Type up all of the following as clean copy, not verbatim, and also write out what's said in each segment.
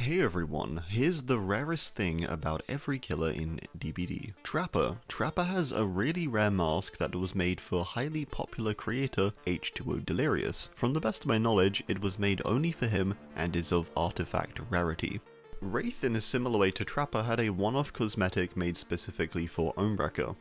Hey everyone, here's the rarest thing about every killer in DBD. Trapper. Trapper has a really rare mask that was made for highly popular creator H2O Delirious. From the best of my knowledge, it was made only for him and is of artifact rarity. Wraith, in a similar way to Trapper, had a one-off cosmetic made specifically for Ownbreaker.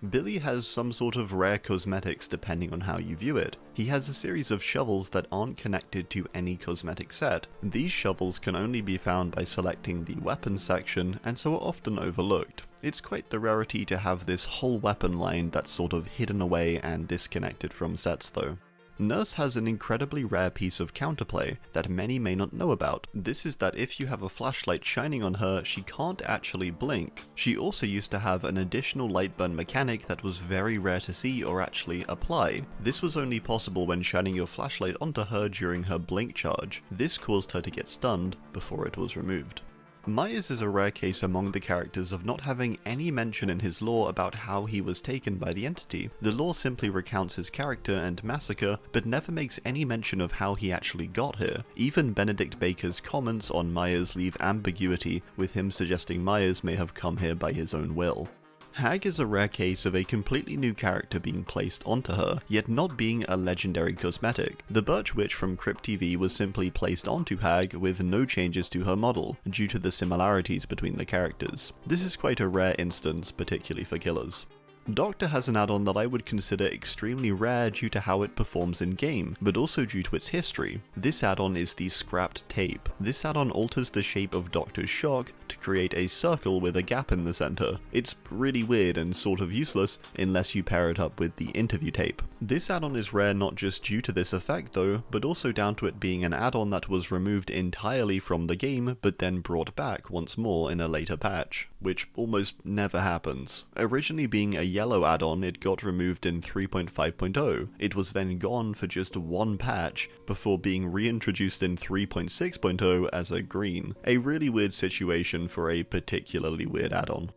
Billy has some sort of rare cosmetics depending on how you view it. He has a series of shovels that aren't connected to any cosmetic set. These shovels can only be found by selecting the weapons section, and so are often overlooked. It's quite the rarity to have this whole weapon line that's sort of hidden away and disconnected from sets though. Nurse has an incredibly rare piece of counterplay that many may not know about. This is that if you have a flashlight shining on her, she can't actually blink. She also used to have an additional light burn mechanic that was very rare to see or actually apply. This was only possible when shining your flashlight onto her during her blink charge. This caused her to get stunned before it was removed. Myers is a rare case among the characters of not having any mention in his lore about how he was taken by the entity. The lore simply recounts his character and massacre, but never makes any mention of how he actually got here. Even Benedict Baker's comments on Myers leave ambiguity, with him suggesting Myers may have come here by his own will. Hag is a rare case of a completely new character being placed onto her, yet not being a legendary cosmetic. The Birch Witch from Crypt TV was simply placed onto Hag with no changes to her model, due to the similarities between the characters. This is quite a rare instance, particularly for killers. Doctor has an add-on that I would consider extremely rare due to how it performs in-game, but also due to its history. This add-on is the Scrapped Tape. This add-on alters the shape of Doctor's shock to create a circle with a gap in the center. It's really weird and sort of useless unless you pair it up with the interview tape. This add-on is rare not just due to this effect though, but also down to it being an add-on that was removed entirely from the game, but then brought back once more in a later patch, which almost never happens. Originally being a yellow add-on, it got removed in 3.5.0. It was then gone for just one patch, before being reintroduced in 3.6.0 as a green. A really weird situation for a particularly weird add-on.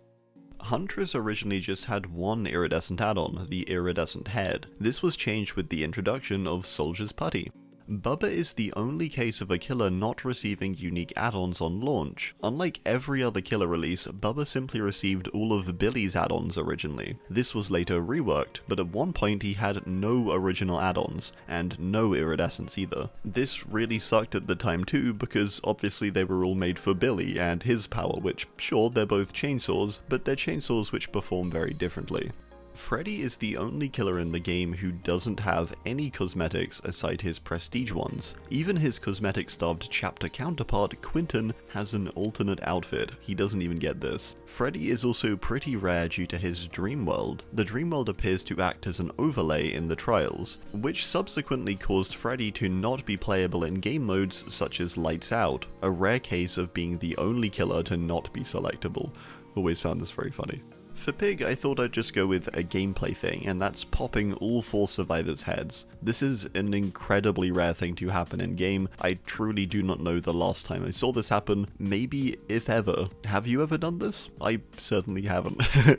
Huntress originally just had one iridescent add-on, the Iridescent Head. This was changed with the introduction of Soldier's Putty. Bubba is the only case of a killer not receiving unique add-ons on launch. Unlike every other killer release, Bubba simply received all of Billy's add-ons originally. This was later reworked, but at one point he had no original add-ons, and no iridescence either. This really sucked at the time too, because obviously they were all made for Billy and his power, which, sure, they're both chainsaws, but they're chainsaws which perform very differently. Freddy is the only killer in the game who doesn't have any cosmetics aside his prestige ones. Even his cosmetic-starved chapter counterpart, Quentin, has an alternate outfit. He doesn't even get this. Freddy is also pretty rare due to his dream world. The dream world appears to act as an overlay in the trials, which subsequently caused Freddy to not be playable in game modes such as Lights Out, a rare case of being the only killer to not be selectable. Always found this very funny. For Pig, I thought I'd just go with a gameplay thing, and that's popping all 4 survivors' heads. This is an incredibly rare thing to happen in game. I truly do not know the last time I saw this happen, maybe if ever. Have you ever done this? I certainly haven't. I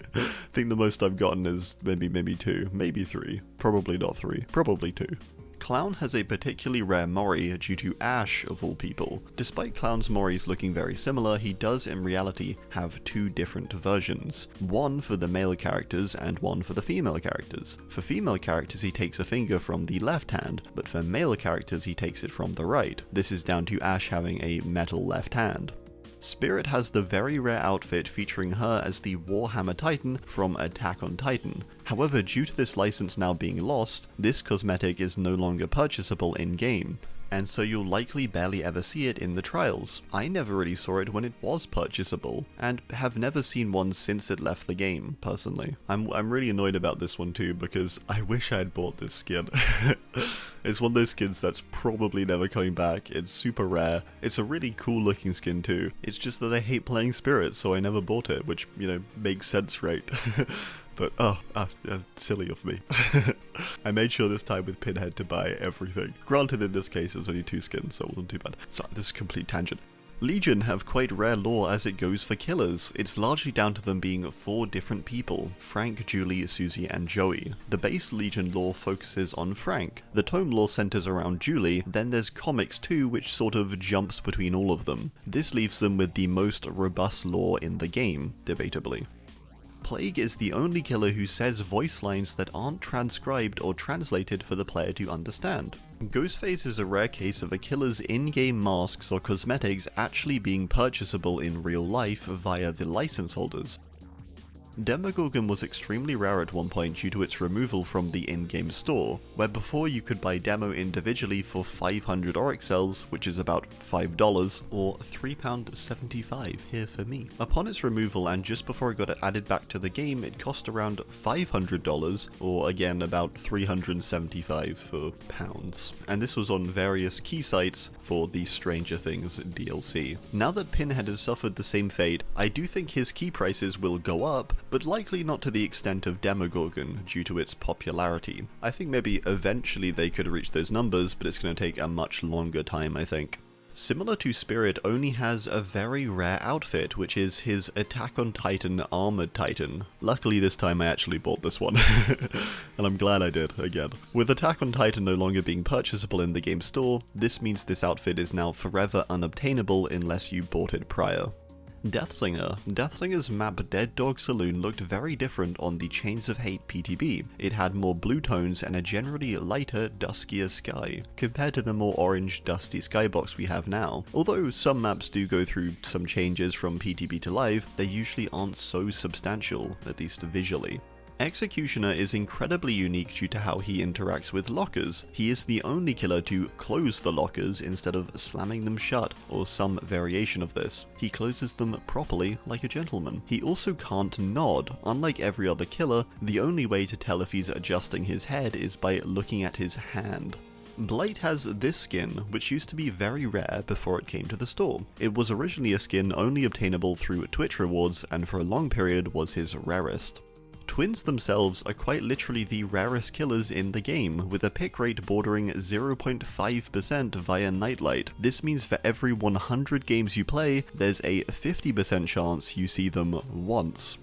think the most I've gotten is maybe 2, maybe 3. Probably not 3, probably 2. Clown has a particularly rare Mori due to Ash, of all people. Despite Clown's Moris looking very similar, he does in reality have 2 different versions. One for the male characters and one for the female characters. For female characters he takes a finger from the left hand, but for male characters he takes it from the right. This is down to Ash having a metal left hand. Spirit has the very rare outfit featuring her as the Warhammer Titan from Attack on Titan. However, due to this license now being lost, this cosmetic is no longer purchasable in-game, and so you'll likely barely ever see it in the trials. I never really saw it when it was purchasable, and have never seen one since it left the game, personally. I'm really annoyed about this one too, because I wish I had bought this skin. It's one of those skins that's probably never coming back. It's super rare. It's a really cool looking skin too. It's just that I hate playing Spirit, so I never bought it, which, you know, makes sense, right? But, silly of me. I made sure this time with Pinhead to buy everything. Granted, in this case, it was only 2 skins, so it wasn't too bad. So, this is a complete tangent. Legion have quite rare lore as it goes for killers. It's largely down to them being 4 different people: Frank, Julie, Susie, and Joey. The base Legion lore focuses on Frank. The Tome lore centers around Julie, then there's comics too, which sort of jumps between all of them. This leaves them with the most robust lore in the game, debatably. Plague is the only killer who says voice lines that aren't transcribed or translated for the player to understand. Ghostface is a rare case of a killer's in-game masks or cosmetics actually being purchasable in real life via the license holders. Demogorgon was extremely rare at one point due to its removal from the in-game store, where before you could buy Demo individually for 500 Oryx cells, which is about $5, or £3.75 here for me. Upon its removal and just before it got added back to the game, it cost around $500, or again about $375 for pounds. And this was on various key sites for the Stranger Things DLC. Now that Pinhead has suffered the same fate, I do think his key prices will go up, but likely not to the extent of Demogorgon due to its popularity. I think maybe eventually they could reach those numbers, but it's going to take a much longer time, I think. Similar to Spirit, only has a very rare outfit, which is his Attack on Titan Armored Titan. Luckily this time I actually bought this one, and I'm glad I did, again. With Attack on Titan no longer being purchasable in the game store, this means this outfit is now forever unobtainable unless you bought it prior. Deathslinger. Deathslinger's map Dead Dog Saloon looked very different on the Chains of Hate PTB. It had more blue tones and a generally lighter, duskier sky, compared to the more orange, dusty skybox we have now. Although some maps do go through some changes from PTB to live, they usually aren't so substantial, at least visually. Executioner is incredibly unique due to how he interacts with lockers. He is the only killer to close the lockers instead of slamming them shut, or some variation of this. He closes them properly, like a gentleman. He also can't nod. Unlike every other killer, the only way to tell if he's adjusting his head is by looking at his hand. Blight has this skin, which used to be very rare before it came to the store. It was originally a skin only obtainable through Twitch rewards, and for a long period was his rarest. Twins themselves are quite literally the rarest killers in the game, with a pick rate bordering 0.5% via Nightlight. This means for every 100 games you play, there's a 50% chance you see them once.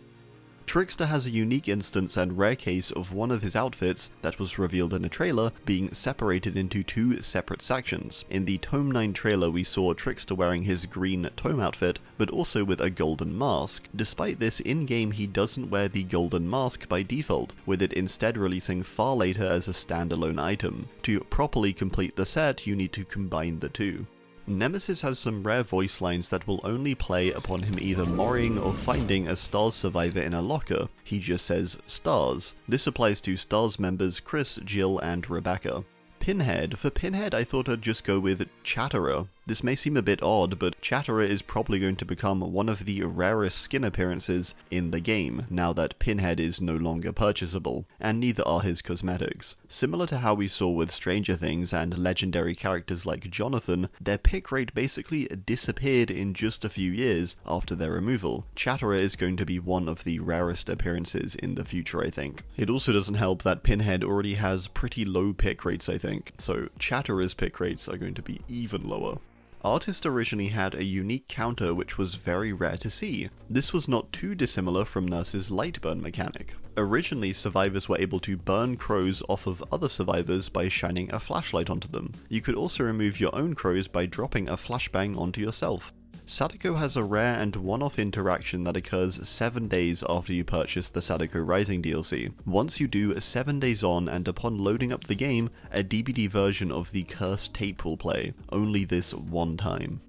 Trickster has a unique instance and rare case of one of his outfits that was revealed in a trailer being separated into 2 separate sections. In the Tome 9 trailer we saw Trickster wearing his green Tome outfit, but also with a golden mask. Despite this, in-game he doesn't wear the golden mask by default, with it instead releasing far later as a standalone item. To properly complete the set, you need to combine the two. Nemesis has some rare voice lines that will only play upon him either morrying or finding a STARS survivor in a locker. He just says STARS. This applies to STARS members Chris, Jill, and Rebecca. Pinhead. For Pinhead, I thought I'd just go with Chatterer. This may seem a bit odd, but Chatterer is probably going to become one of the rarest skin appearances in the game, now that Pinhead is no longer purchasable, and neither are his cosmetics. Similar to how we saw with Stranger Things and legendary characters like Jonathan, their pick rate basically disappeared in just a few years after their removal. Chatterer is going to be one of the rarest appearances in the future, I think. It also doesn't help that Pinhead already has pretty low pick rates, I think, so Chatterer's pick rates are going to be even lower. Artist originally had a unique counter which was very rare to see. This was not too dissimilar from Nurse's light burn mechanic. Originally, survivors were able to burn crows off of other survivors by shining a flashlight onto them. You could also remove your own crows by dropping a flashbang onto yourself. Sadako has a rare and one-off interaction that occurs 7 days after you purchase the Sadako Rising DLC. Once you do, 7 days on, and upon loading up the game, a DBD version of the cursed tape will play, only this one time.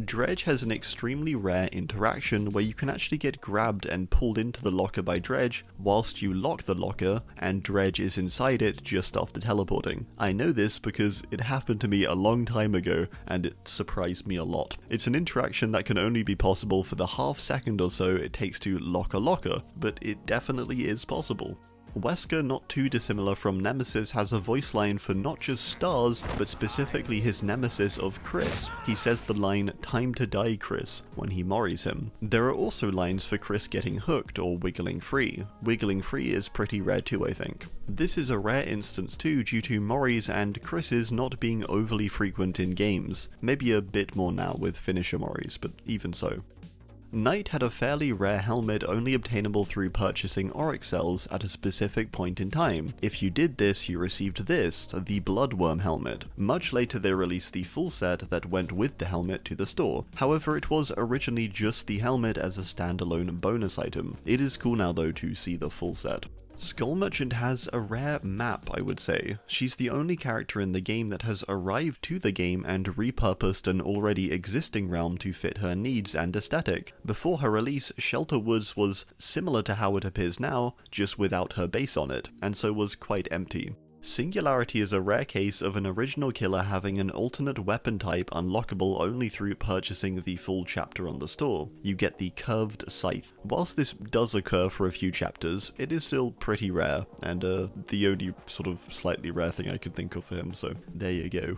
Dredge has an extremely rare interaction where you can actually get grabbed and pulled into the locker by Dredge whilst you lock the locker and Dredge is inside it just after teleporting. I know this because it happened to me a long time ago and it surprised me a lot. It's an interaction that can only be possible for the half second or so it takes to lock a locker, but it definitely is possible. Wesker, not too dissimilar from Nemesis, has a voice line for not just Stars, but specifically his nemesis of Chris. He says the line, "Time to die, Chris," when he morries him. There are also lines for Chris getting hooked or wiggling free. Wiggling free is pretty rare too, I think. This is a rare instance too due to Mori's and Chris's not being overly frequent in games. Maybe a bit more now with finisher Moris, but even so. Knight had a fairly rare helmet only obtainable through purchasing Oryx cells at a specific point in time. If you did this, you received this, the Bloodworm helmet. Much later they released the full set that went with the helmet to the store. However, it was originally just the helmet as a standalone bonus item. It is cool now though to see the full set. Skull Merchant has a rare map, I would say. She's the only character in the game that has arrived to the game and repurposed an already existing realm to fit her needs and aesthetic. Before her release, Shelter Woods was similar to how it appears now, just without her base on it, and so was quite empty. Singularity is a rare case of an original killer having an alternate weapon type unlockable only through purchasing the full chapter on the store. You get the curved scythe. Whilst this does occur for a few chapters, it is still pretty rare, and the only sort of slightly rare thing I could think of for him, so there you go.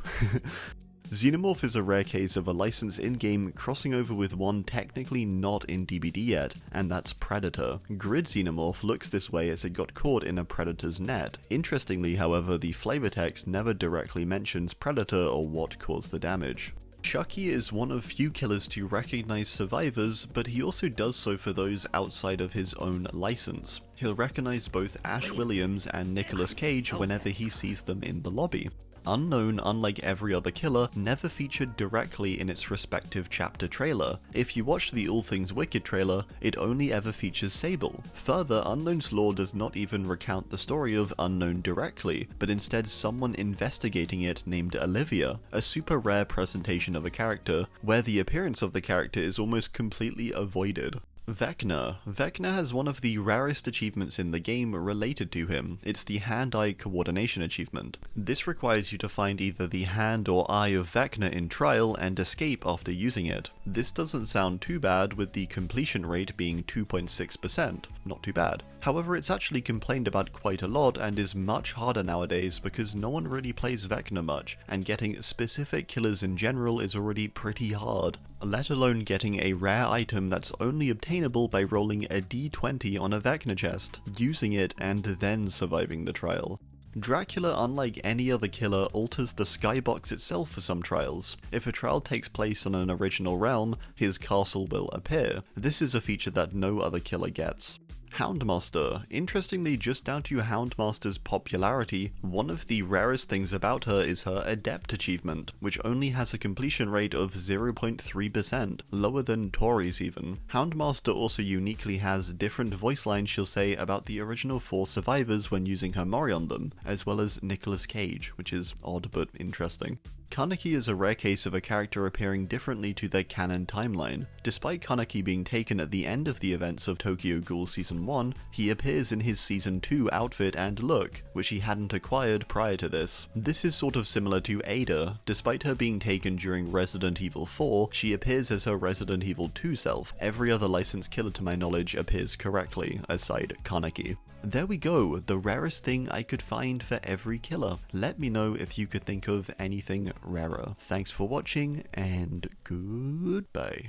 Xenomorph is a rare case of a license in-game crossing over with one technically not in DBD yet, and that's Predator. Grid Xenomorph looks this way as it got caught in a Predator's net. Interestingly, however, the flavor text never directly mentions Predator or what caused the damage. Chucky is one of few killers to recognize survivors, but he also does so for those outside of his own license. He'll recognize both Ash Williams and Nicolas Cage whenever he sees them in the lobby. Unknown, unlike every other killer, never featured directly in its respective chapter trailer. If you watch the All Things Wicked trailer, it only ever features Sable. Further, Unknown's lore does not even recount the story of Unknown directly, but instead someone investigating it named Olivia, a super rare presentation of a character, where the appearance of the character is almost completely avoided. Vecna. Vecna has one of the rarest achievements in the game related to him. It's the hand-eye coordination achievement. This requires you to find either the hand or eye of Vecna in trial and escape after using it. This doesn't sound too bad with the completion rate being 2.6%. Not too bad. However, it's actually complained about quite a lot and is much harder nowadays because no one really plays Vecna much, and getting specific killers in general is already pretty hard, let alone getting a rare item that's only obtainable by rolling a d20 on a Vecna chest, using it, and then surviving the trial. Dracula, unlike any other killer, alters the skybox itself for some trials. If a trial takes place on an original realm, his castle will appear. This is a feature that no other killer gets. Houndmaster. Interestingly, just down to Houndmaster's popularity, one of the rarest things about her is her Adept achievement, which only has a completion rate of 0.3%, lower than Tori's even. Houndmaster also uniquely has different voice lines she'll say about the original 4 survivors when using her Mori on them, as well as Nicolas Cage, which is odd but interesting. Kaneki is a rare case of a character appearing differently to their canon timeline. Despite Kaneki being taken at the end of the events of Tokyo Ghoul Season 1, he appears in his Season 2 outfit and look, which he hadn't acquired prior to this. This is sort of similar to Ada. Despite her being taken during Resident Evil 4, she appears as her Resident Evil 2 self. Every other licensed killer to my knowledge appears correctly, aside Kaneki. There we go, the rarest thing I could find for every killer. Let me know if you could think of anything rarer. Thanks for watching, and goodbye.